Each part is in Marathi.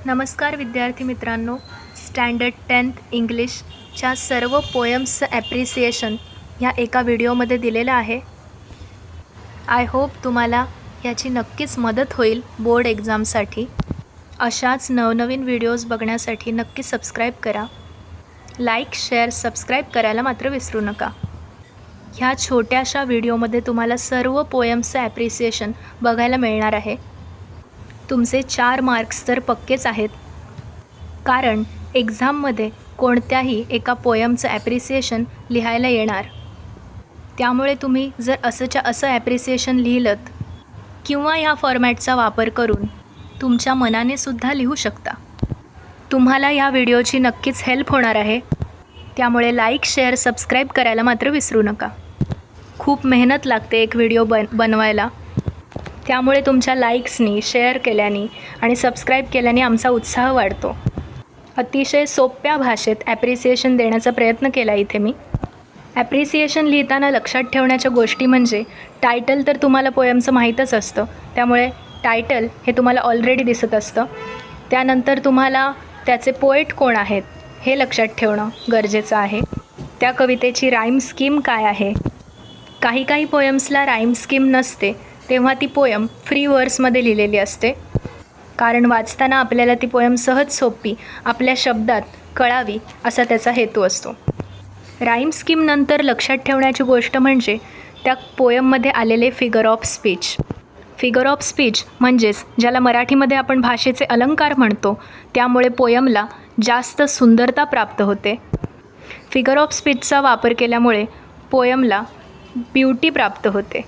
नमस्कार विद्यार्थी मित्रांनो, स्टँडर्ड 10th इंग्लिशच्या सर्व पोयम्सचं ॲप्रिसिएशन ह्या एका व्हिडिओमध्ये दिलेलं आहे. आय होप तुम्हाला याची नक्कीच मदत होईल बोर्ड एक्झामसाठी. अशाच नवनवीन व्हिडिओज बघण्यासाठी नक्की सबस्क्राईब करा. लाईक, शेअर, सबस्क्राईब करायला मात्र विसरू नका. ह्या छोट्याशा व्हिडिओमध्ये तुम्हाला सर्व पोयम्सचं ॲप्रिसिएशन बघायला मिळणार आहे. तुमचे 4 मार्क्स तर पक्केच आहेत, कारण एक्झाममध्ये कोणत्याही एका पोयमचं ॲप्रिसिएशन लिहायला येणार. त्यामुळे तुम्ही जर असंच्या असं ॲप्रिसिएशन लिहिलं किंवा ह्या फॉर्मॅटचा वापर करून तुमच्या मनाने सुद्धा लिहू शकता. तुम्हाला ह्या व्हिडिओची नक्कीच हेल्प होणार आहे. त्यामुळे लाईक, शेअर, सबस्क्राईब करायला मात्र विसरू नका. खूप मेहनत लागते एक व्हिडिओ बनवायला. त्यामुळे तुमच्या लाईक्सनी, शेअर केल्याने आणि सबस्क्राईब केल्याने आमचा उत्साह वाढतो. अतिशय सोप्या भाषेत ॲप्रिसिएशन देण्याचा प्रयत्न केला इथे मी. ॲप्रिसिएशन लिहिताना लक्षात ठेवण्याच्या गोष्टी म्हणजे टायटल तर तुम्हाला पोयमचं माहीतच असतं, त्यामुळे टायटल हे तुम्हाला ऑलरेडी दिसत असतं. त्यानंतर तुम्हाला त्याचे पोएट कोण आहेत हे लक्षात ठेवणं गरजेचं आहे. त्या कवितेची राईम स्कीम काय आहे. काही पोयम्सला राईम स्कीम नसते, तेव्हा ती पोयम फ्री वर्समध्ये लिहिलेली असते, कारण वाचताना आपल्याला ती पोयम सहज सोपी आपल्या शब्दात कळावी असा त्याचा हेतू असतो. राईम स्कीमनंतर लक्षात ठेवण्याची गोष्ट म्हणजे त्या पोयममध्ये आलेले figure of speech. Figure of speech म्हणजेच ज्याला मराठीमध्ये आपण भाषेचे अलंकार म्हणतो, त्यामुळे पोयमला जास्त सुंदरता प्राप्त होते. फिगर ऑफ स्पीचचा वापर केल्यामुळे पोयमला ब्युटी प्राप्त होते.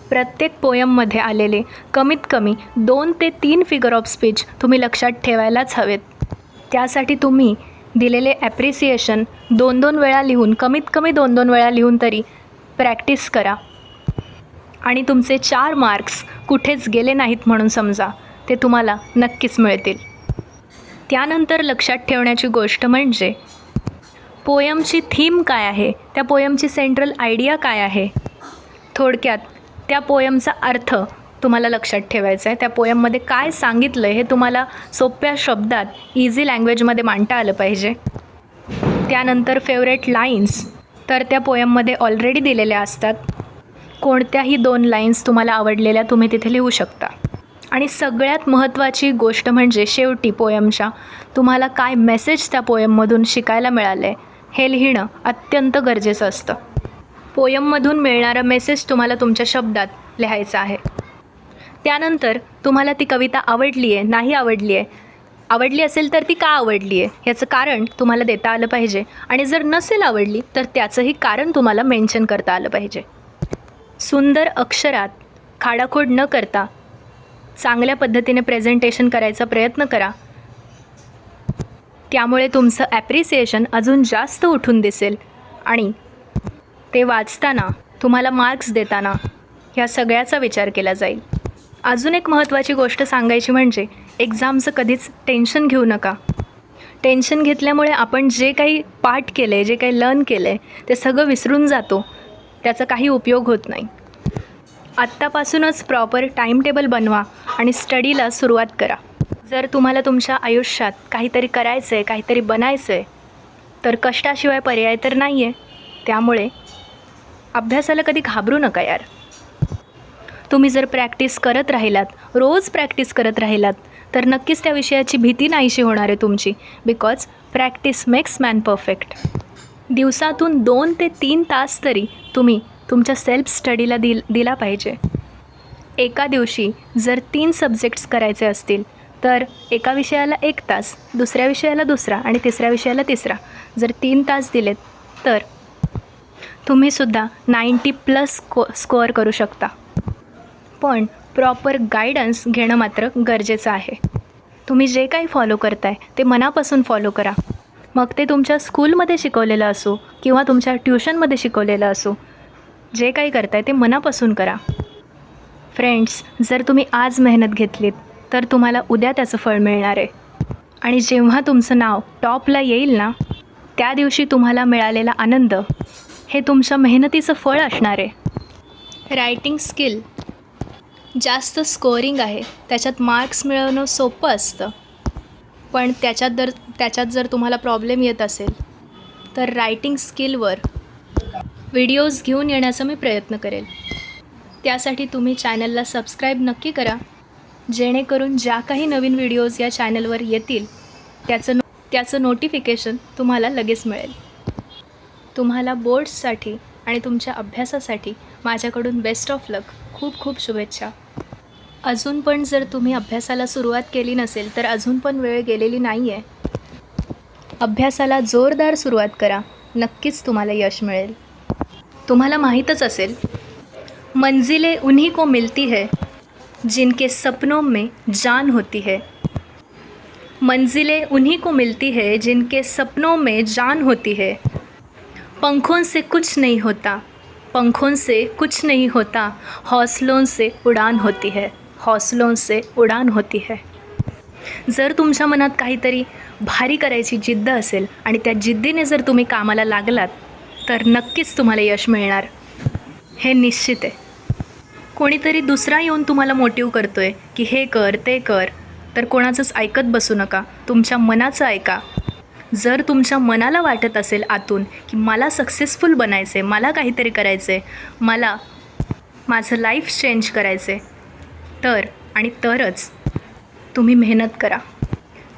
प्रत्येक पोयममध्ये आलेले कमीत कमी 2 ते 3 फिगर ऑफ स्पीच तुम्ही लक्षात ठेवायलाच हवेत. त्यासाठी तुम्ही दिलेले ॲप्रिसिएशन 2-2 वेळा लिहून, कमीत कमी 2-2 वेळा लिहून तरी प्रॅक्टिस करा. आणि तुमचे 4 मार्क्स कुठेच गेले नाहीत म्हणून समजा, ते तुम्हाला नक्कीच मिळतील. त्यानंतर लक्षात ठेवण्याची गोष्ट म्हणजे पोयमची थीम काय आहे, त्या पोयमची सेंट्रल आयडिया काय आहे. थोडक्यात त्या पोयमचा अर्थ तुम्हाला लक्षात ठेवायचा आहे. त्या पोयममध्ये काय सांगितलं आहे हे तुम्हाला सोप्या शब्दात इझी लँग्वेजमध्ये मांडता आलं पाहिजे. त्यानंतर फेवरेट लाईन्स तर त्या पोयममध्ये ऑलरेडी दिलेल्या असतात. कोणत्याही 2 लाईन्स तुम्हाला आवडलेल्या तुम्ही तिथे लिहू शकता. आणि सगळ्यात महत्त्वाची गोष्ट म्हणजे शेवटी पोयमच्या तुम्हाला काय मेसेज त्या पोयममधून शिकायला मिळालं आहे हे लिहिणं अत्यंत गरजेचं असतं. पोयममधून मिळणारा मेसेज तुम्हाला तुमच्या शब्दात लिहायचा आहे. त्यानंतर तुम्हाला ती कविता आवडली आहे, नाही आवडली आहे, आवडली असेल तर ती का आवडली आहे ह्याचं कारण तुम्हाला देता आलं पाहिजे. आणि जर नसेल आवडली तर त्याचंही कारण तुम्हाला मेन्शन करता आलं पाहिजे. सुंदर अक्षरात खाडाखोड न करता चांगल्या पद्धतीने प्रेझेंटेशन करायचा प्रयत्न करा. त्यामुळे तुमचं ॲप्रिसिएशन अजून जास्त उठून दिसेल आणि ते वाचताना, तुम्हाला मार्क्स देताना ह्या सगळ्याचा विचार केला जाईल. अजून एक महत्त्वाची गोष्ट सांगायची म्हणजे एक्झामचं कधीच टेन्शन घेऊ नका. टेन्शन घेतल्यामुळे आपण जे काही पाठ केलं आहे, जे काही लर्न केलं आहे ते सगळं विसरून जातो. त्याचा काही उपयोग होत नाही. आत्तापासूनच प्रॉपर टाईम टेबल बनवा आणि स्टडीला सुरुवात करा. जर तुम्हाला तुमच्या आयुष्यात काहीतरी करायचं आहे, काहीतरी बनायचं आहे, तर कष्टाशिवाय पर्याय तर नाही आहे. त्यामुळे अभ्यासाला कधी घाबरू नका यार. तुम्ही जर प्रॅक्टिस करत राहिलात, रोज प्रॅक्टिस करत राहिलात, तर नक्कीच त्या विषयाची भीती नाहीशी होणार आहे तुमची. Because practice makes man perfect. दिवसातून 2 ते 3 तास तरी तुम्ही तुमच्या सेल्फ स्टडीला दिला पाहिजे. एका दिवशी जर 3 सब्जेक्ट्स करायचे असतील तर एका विषयाला 1 तास, दुसऱ्या विषयाला दुसरा आणि तिसऱ्या विषयाला तिसरा, जर 3 तास दिलेत तर तुम्हीसुद्धा 90+ स्कोअर करू शकता. पण प्रॉपर गायडन्स घेणं मात्र गरजेचं आहे. तुम्ही जे काही फॉलो करताय ते मनापासून फॉलो करा. मग ते तुमच्या स्कूलमध्ये शिकवलेलं असो किंवा तुमच्या ट्युशनमध्ये शिकवलेलं असो, जे काही करताय ते मनापासून करा. फ्रेंड्स, जर तुम्ही आज मेहनत घेतलीत तर तुम्हाला उद्या त्याचं फळ मिळणार आहे. आणि जेव्हा तुमचं नाव टॉपला येईल ना, त्या दिवशी तुम्हाला मिळालेला आनंद हे तुमच्या मेहनतीचं फळ असणार आहे. रायटिंग स्किल जास्त स्कोअरिंग आहे, त्याच्यात मार्क्स मिळवणं सोपं असतं. पण त्याच्यात जर तुम्हाला प्रॉब्लेम येत असेल तर रायटिंग स्किलवर व्हिडिओज घेऊन येण्याचा मी प्रयत्न करेल. त्यासाठी तुम्ही चॅनलला सबस्क्राईब नक्की करा, जेणेकरून ज्या काही नवीन व्हिडिओज या चॅनलवर येतील त्याचं नोटिफिकेशन तुम्हाला लगेच मिळेल. तुम्हाला बोर्ड्ससाठी आणि तुमच्या अभ्यासासाठी माझ्याकडून बेस्ट ऑफ लक. खूप खूप शुभेच्छा. अजून पण जर तुम्ही अभ्यासाला सुरुवात केली नसेल तर अजून पण वेळ गेलेली नाही आहे. अभ्यासाला जोरदार सुरुवात करा, नक्कीच तुम्हाला यश मिळेल. तुम्हाला माहीतच असेल, मंजिलें उन्हीं को मिलती है जिनके सपनों में जान होती है. मंजिलें उन्हीं को मिलती है जिनके सपनों में जान होती है. पंखों से कुछ नहीं होता, पंखों से कुछ नहीं होता, हौसलों से उड़ान होती है, हौसलों से उड़ान होती है. जर तुमच्या मनात काहीतरी भारी करायची जिद्द असेल आणि त्या जिद्दीने जर तुम्ही कामाला लागलात तर नक्कीच तुम्हाला यश मिळणार, हे निश्चित आहे. कोणीतरी दुसरा येऊन तुम्हाला मोटिव्ह करतो आहे की हे कर ते कर, तर कोणाचंच ऐकत बसू नका, तुमच्या मनाचं ऐका. जर तुमच्या मनाला वाटत असेल आतून की मला सक्सेसफुल बनायचं आहे, मला काहीतरी करायचं आहे, मला माझं लाईफ चेंज करायचं आहे, तरच तुम्ही मेहनत करा.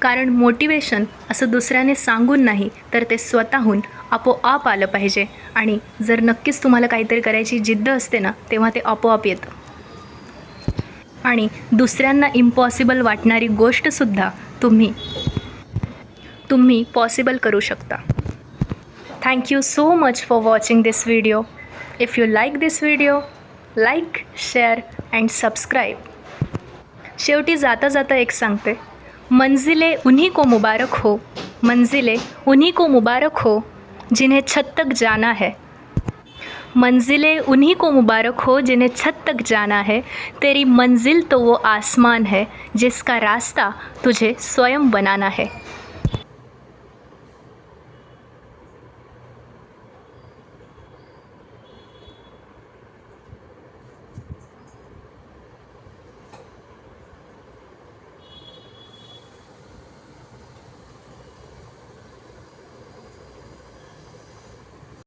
कारण मोटिवेशन असं दुसऱ्याने सांगून नाही, तर ते स्वतःहून आपोआप आलं पाहिजे. आणि जर नक्कीच तुम्हाला काहीतरी करायची जिद्द असते ना, तेव्हा ते आपोआप येतं. आणि दुसऱ्यांना इम्पॉसिबल वाटणारी गोष्टसुद्धा तुम्ही पॉसिबल करू शकता. Thank you so much for watching this video. If you like this video, like, share and subscribe. शेवटी जाता जाता एक सांगते, मंजिलें उन्हीं को मुबारक हो, मंजिलें उन्हीं को मुबारक हो जिन्हें छत तक जाना है. मंजिलें उन्हीं को मुबारक हो जिन्हें छत तक जाना है. तेरी मंजिल तो वो आसमान है जिसका रास्ता तुझे स्वयं बनाना है.